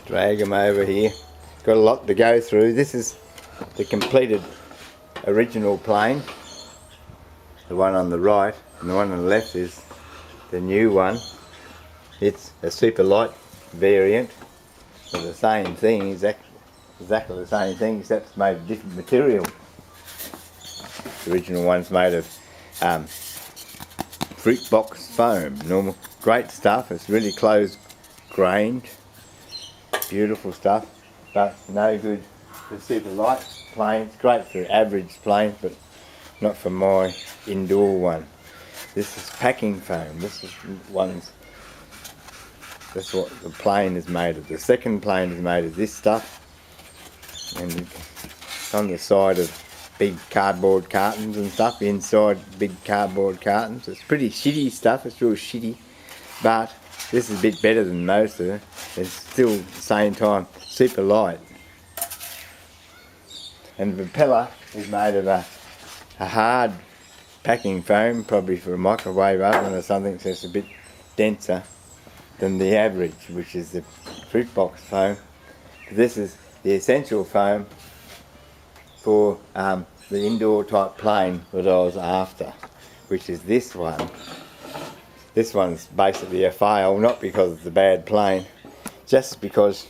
Drag them over here. Got a lot to go through. This is the completed original plane. The one on the right and the one on the left is the new one. It's a super light variant of the same thing, exactly the same thing, except it's made of different material. The original one's made of fruit box foam, normal, great stuff. It's really close grained, beautiful stuff, but no good for super light planes. Great for average planes, but not for my indoor one. This is packing foam. This is that's what the plane is made of. The second plane is made of this stuff, and it's on the side of big cardboard cartons and stuff, inside big cardboard cartons. It's pretty shitty stuff, it's real shitty, but this is a bit better than most of it. It's still at the same time super light. And the propeller is made of a hard packing foam, probably for a microwave oven or something, so it's a bit denser than the average, which is the fruit box foam. This is the essential foam for the indoor type plane that I was after, which is this one. This one's basically a fail, not because it's a bad plane, just because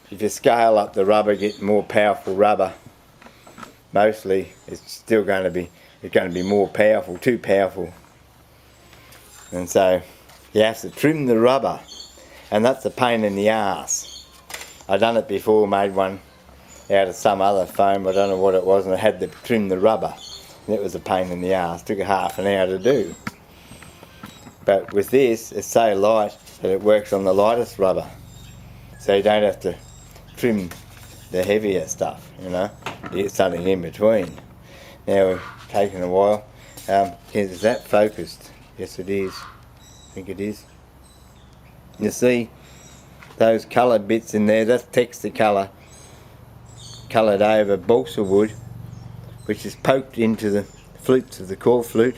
if you scale up the rubber, get more powerful rubber, mostly it's still going to be more powerful, too powerful. And so you have to trim the rubber, and that's a pain in the arse. I've done it before, made one out of some other foam, I don't know what it was, and I had to trim the rubber. And it was a pain in the arse, took half an hour to do. But with this, it's so light that it works on the lightest rubber. So you don't have to trim the heavier stuff, you know. You get something in between. Now we've taken a while. Is that focused? Yes it is. I think it is. You see those coloured bits in there, that's texture colour, coloured over balsa wood, which is poked into the flutes of the core flute.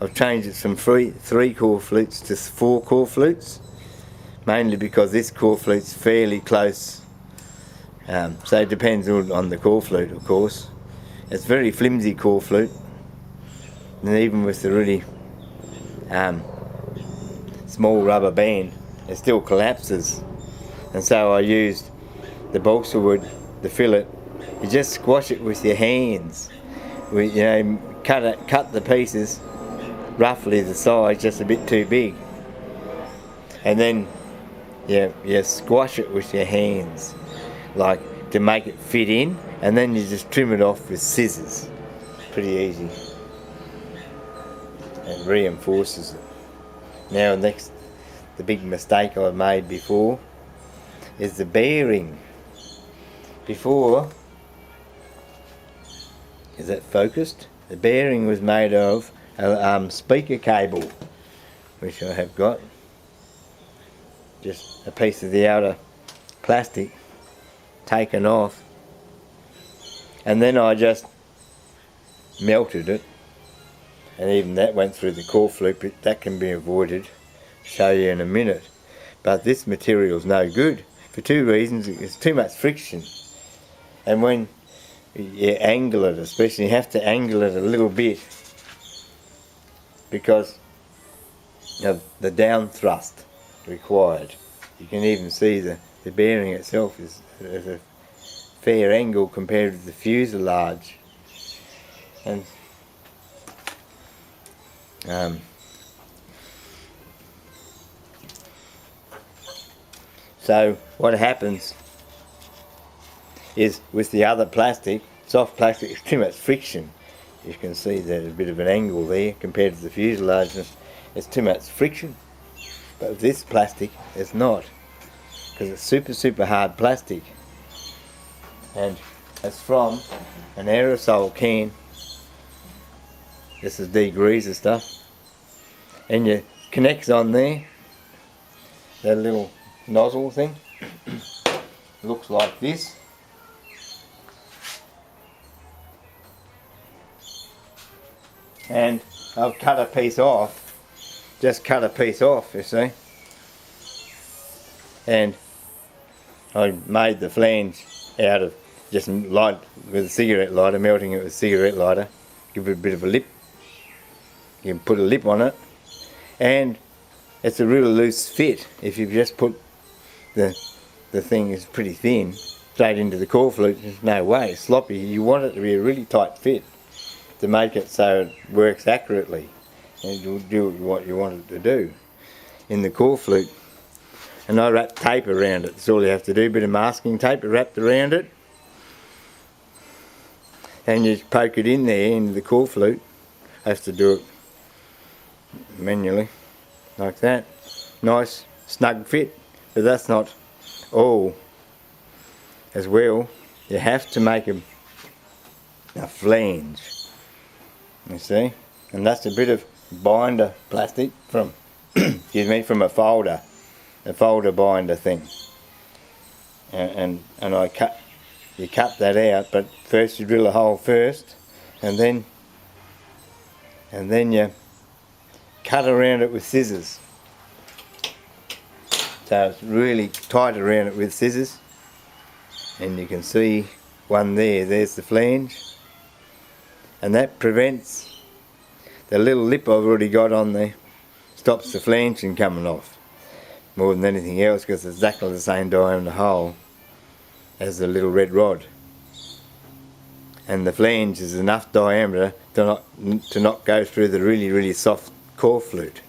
I've changed it from 3 core flutes to 4 core flutes, mainly because this core flute's fairly close, so it depends on the core flute, of course. It's very flimsy core flute, and even with the really small rubber band, it still collapses. And so I used the balsa wood, the fillet. You just squash it with your hands. You know, cut the pieces roughly the size, just a bit too big, and then you squash it with your hands, like to make it fit in, and then you just trim it off with scissors. Pretty easy, and reinforces it. Now next, the big mistake I made before is the bearing. Before, is that focused? The bearing was made of a speaker cable, which I have got. Just a piece of the outer plastic taken off, and then I just melted it, and even that went through the core flute, but that can be avoided. Show you in a minute. But this material is no good for 2 reasons. It's too much friction, and when you angle it, especially, you have to angle it a little bit because of the down thrust required. You can even see the bearing itself is at a fair angle compared to the fuselage. And so what happens is, with the other plastic, soft plastic, it's too much friction. You can see there's a bit of an angle there compared to the fuselage. It's too much friction. But with this plastic, it's not, because it's super hard plastic, and it's from an aerosol can. This is degreaser stuff, and it connects on there, that little nozzle thing. Looks like this. And I've cut a piece off, just cut a piece off, you see, and I made the flange out of just light with a cigarette lighter, melting it with a cigarette lighter, give it a bit of a lip. You can put a lip on it, and it's a real loose fit. If you just put the thing is pretty thin straight into the core flute, there's no way, it's sloppy. You want it to be a really tight fit to make it so it works accurately and you'll do what you want it to do in the core flute. And I wrap tape around it, that's all you have to do, a bit of masking tape wrapped around it, and you poke it in there into the core flute. I have to do it manually like that. Nice snug fit, but that's not all as well. You have to make a flange, you see, and that's a bit of binder plastic from excuse me, from a folder binder thing, and you cut that out, but first you drill a hole first, and then you cut around it with scissors. So it's really tight around it with scissors, and you can see one there's the flange, and that prevents the little lip I've already got on there, stops the flange from coming off more than anything else, because it's exactly the same diameter hole as the little red rod, and the flange is enough diameter to not go through the really soft core flute.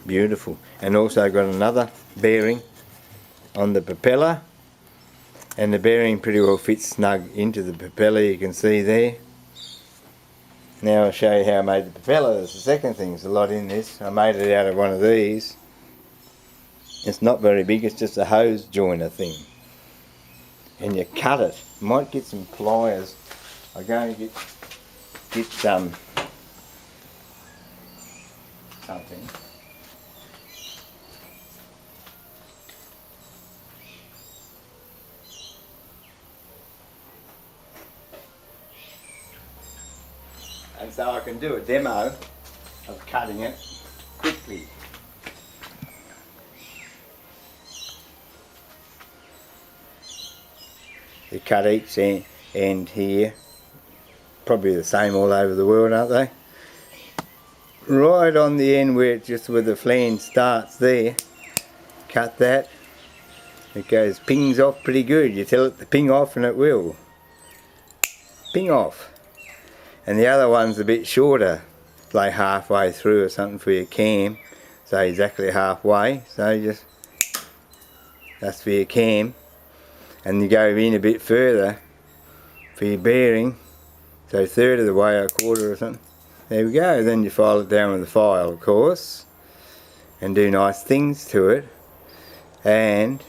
Beautiful. And also got another bearing on the propeller, and the bearing pretty well fits snug into the propeller, you can see there. Now I'll show you how I made the propeller. That's the second thing, there's a lot in this. I made it out of one of these. It's not very big, it's just a hose joiner thing. And you cut it. You might get some pliers. I'll go and get something. And so I can do a demo of cutting it quickly. You cut each end here, probably the same all over the world, aren't they? Right on the end where the flange starts there, cut that. It goes pings off pretty good. You tell it to ping off and it will. Ping off. And the other one's a bit shorter, like halfway through or something for your cam. So exactly halfway, so that's for your cam. And you go in a bit further for your bearing, so a third of the way, or a quarter or something. There we go. Then you file it down with a file, of course, and do nice things to it, and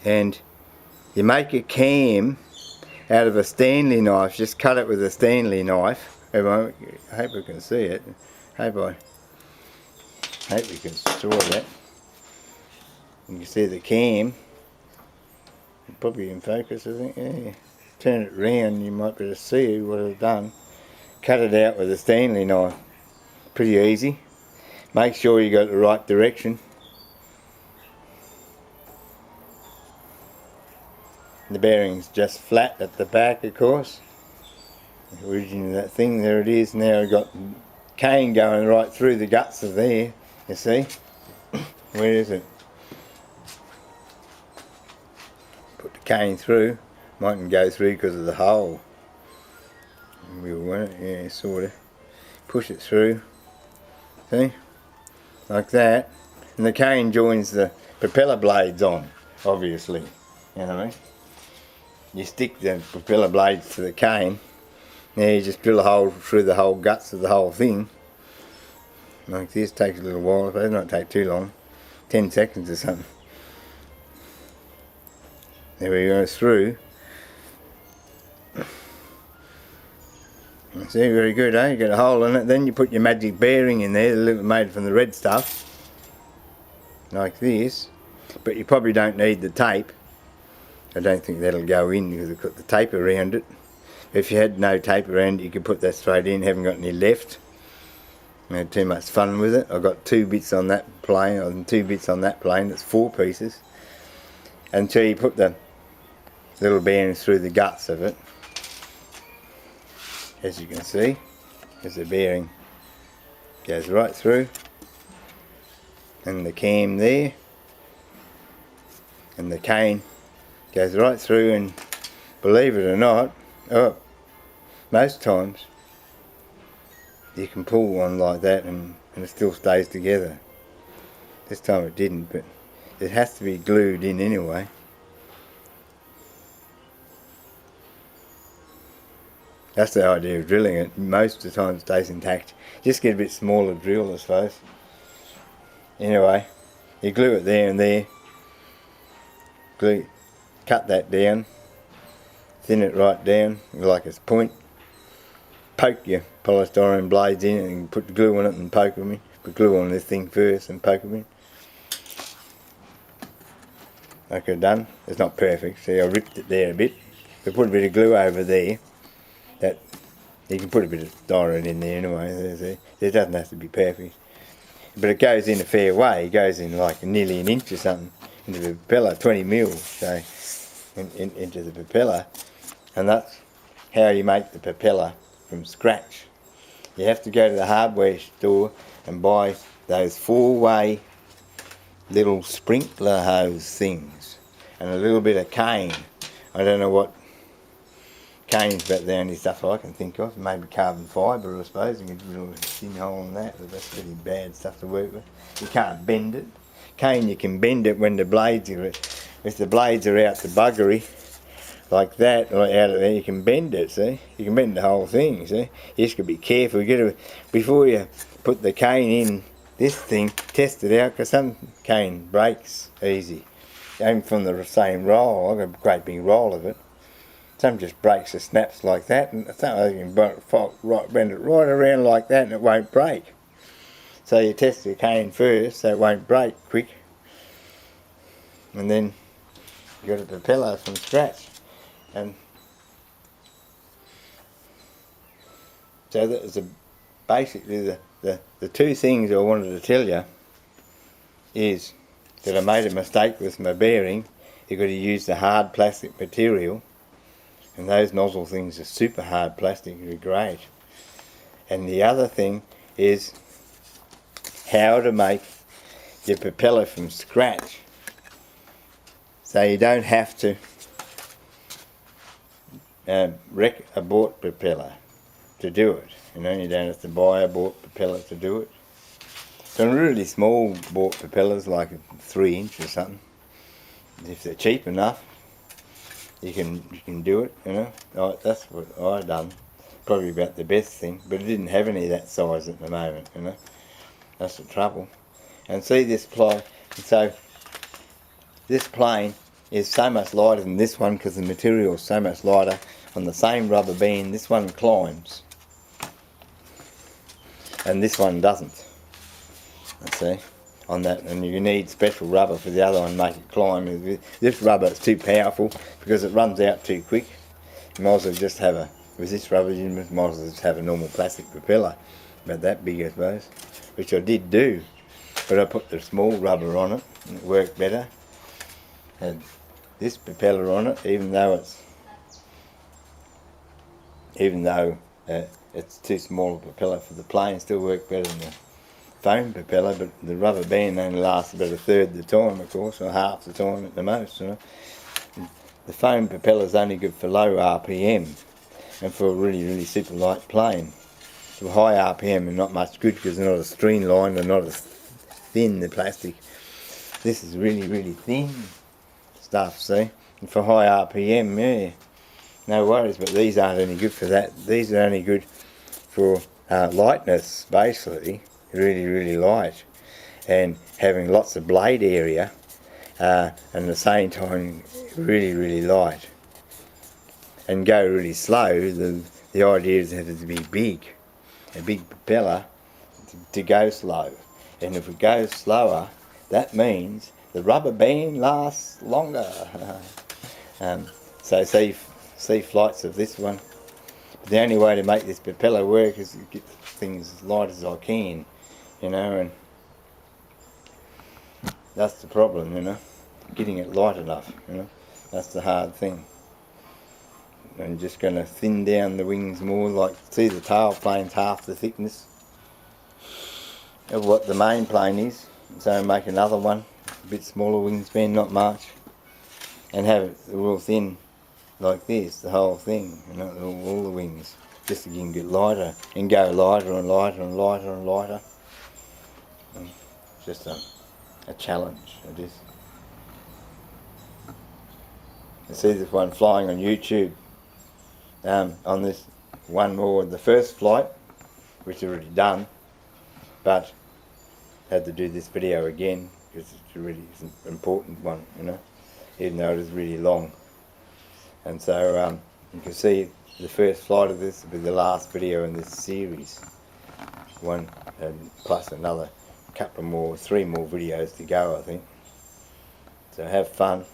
you make a cam out of a Stanley knife. Just cut it with a Stanley knife. I hope you can see it. Hope you can saw that. You can see the cam, probably in focus I think, yeah. Turn it round, you might be able to see what I've done. Cut it out with a Stanley knife, pretty easy. Make sure you got the right direction. The bearing's just flat at the back, of course. The origin of that thing, there it is. Now I've got cane going right through the guts of there, you see. Where is it? Put the cane through, mightn't go through because of the hole. We'll want it, yeah, sort of. Push it through, see, like that. And the cane joins the propeller blades on, obviously, you know what I mean? You stick the propeller blades to the cane, now you just drill a hole through the whole guts of the whole thing, like this. Takes a little while, it does not take too long, 10 seconds or something. There we go, through. See, very good, eh? You get a hole in it, then you put your magic bearing in there, made from the red stuff, like this. But you probably don't need the tape. I don't think that'll go in because I've got the tape around it. If you had no tape around it, you could put that straight in, haven't got any left. I had too much fun with it. I got 2 bits on that plane, and 2 bits on that plane. It's 4 pieces. Until you put the little bearings through the guts of it. As you can see, there's a bearing goes right through, and the cam there, and the cane goes right through, and believe it or not, most times you can pull one like that and it still stays together. This time it didn't, but it has to be glued in anyway. That's the idea of drilling it. Most of the time it stays intact. Just get a bit smaller drill, I suppose. Anyway, you glue it there and there. Cut that down. Thin it right down like it's point. Poke your polystyrene blades in it and put the glue on it and poke them in. Put glue on this thing first and poke them in. Like I've done. It's not perfect. See, I ripped it there a bit. I put a bit of glue over there. That you can put a bit of styrene in there anyway. It doesn't have to be perfect, but it goes in a fair way. It goes in like nearly an inch or something into the propeller, 20 mil, so into the propeller, and that's how you make the propeller from scratch. You have to go to the hardware store and buy those 4-way little sprinkler hose things and a little bit of cane. I don't know what cane's about the only stuff I can think of. Maybe carbon fibre, I suppose. You can do a little thin hole in that, but that's pretty bad stuff to work with. You can't bend it. Cane, you can bend it when the blades are, if the blades are out to buggery, like that, or out of there, you can bend it, see? You can bend the whole thing, see? You just got to be careful. Before you put the cane in this thing, test it out, because some cane breaks easy. Even from the same roll, I've got a great big roll of it. Some just breaks or snaps like that, and some you can bend it right around like that and it won't break. So you test the cane first so it won't break quick, and then you got a propeller from scratch. And so that was basically the 2 things I wanted to tell you is that I made a mistake with my bearing. You've got to use the hard plastic material. And those nozzle things are super hard plastic, they're great. And the other thing is how to make your propeller from scratch. So you don't have to wreck a bought propeller to do it. You know, you don't have to buy a bought propeller to do it. So really small bought propellers, like a 3-inch or something, if they're cheap enough, you can do it, you know. That's what I done. Probably about the best thing, but it didn't have any of that size at the moment, you know. That's the trouble. And see this ply, so this plane is so much lighter than this one because the material is so much lighter. On the same rubber band, this one climbs, and this one doesn't. See, on that, and you need special rubber for the other one to make it climb. This rubber is too powerful because it runs out too quick. You might as well just have with this rubber, you might as well just have a normal plastic propeller, about that big I suppose, which I did do, but I put the small rubber on it and it worked better. Had this propeller on it, even though it's too small a propeller for the plane, still worked better than the foam propeller, but the rubber band only lasts about 1/3 of the time, of course, or half the time at the most, you know. The foam propeller is only good for low RPM and for a really, really super light plane. For high RPM and not much good because they're not as streamlined and not as thin, the plastic. This is really, really thin stuff, see? And for high RPM, yeah, no worries, but these aren't any good for that. These are only good for lightness, basically. Really, really light, and having lots of blade area, and at the same time really, really light, and go really slow. The idea is that it to be big, a big propeller to go slow, and if it goes slower, that means the rubber band lasts longer. So see flights of this one The only way to make this propeller work is to get things as light as I can, you know, and that's the problem, you know, getting it light enough, you know, that's the hard thing. I'm just going to thin down the wings more, like, see the tail plane's half the thickness of what the main plane is, so make another one, a bit smaller wingspan, not much, and have it real thin like this, the whole thing, you know, all the wings, just so you can get lighter, and go lighter and lighter and lighter and lighter. And it's just a challenge, it is. You see this one flying on YouTube, on this one more, the first flight, which is already done, but had to do this video again because it's a really important one, you know, even though it is really long. And so you can see the first flight of this will be the last video in this series. One, and plus another couple more, 3 more videos to go, I think. So have fun.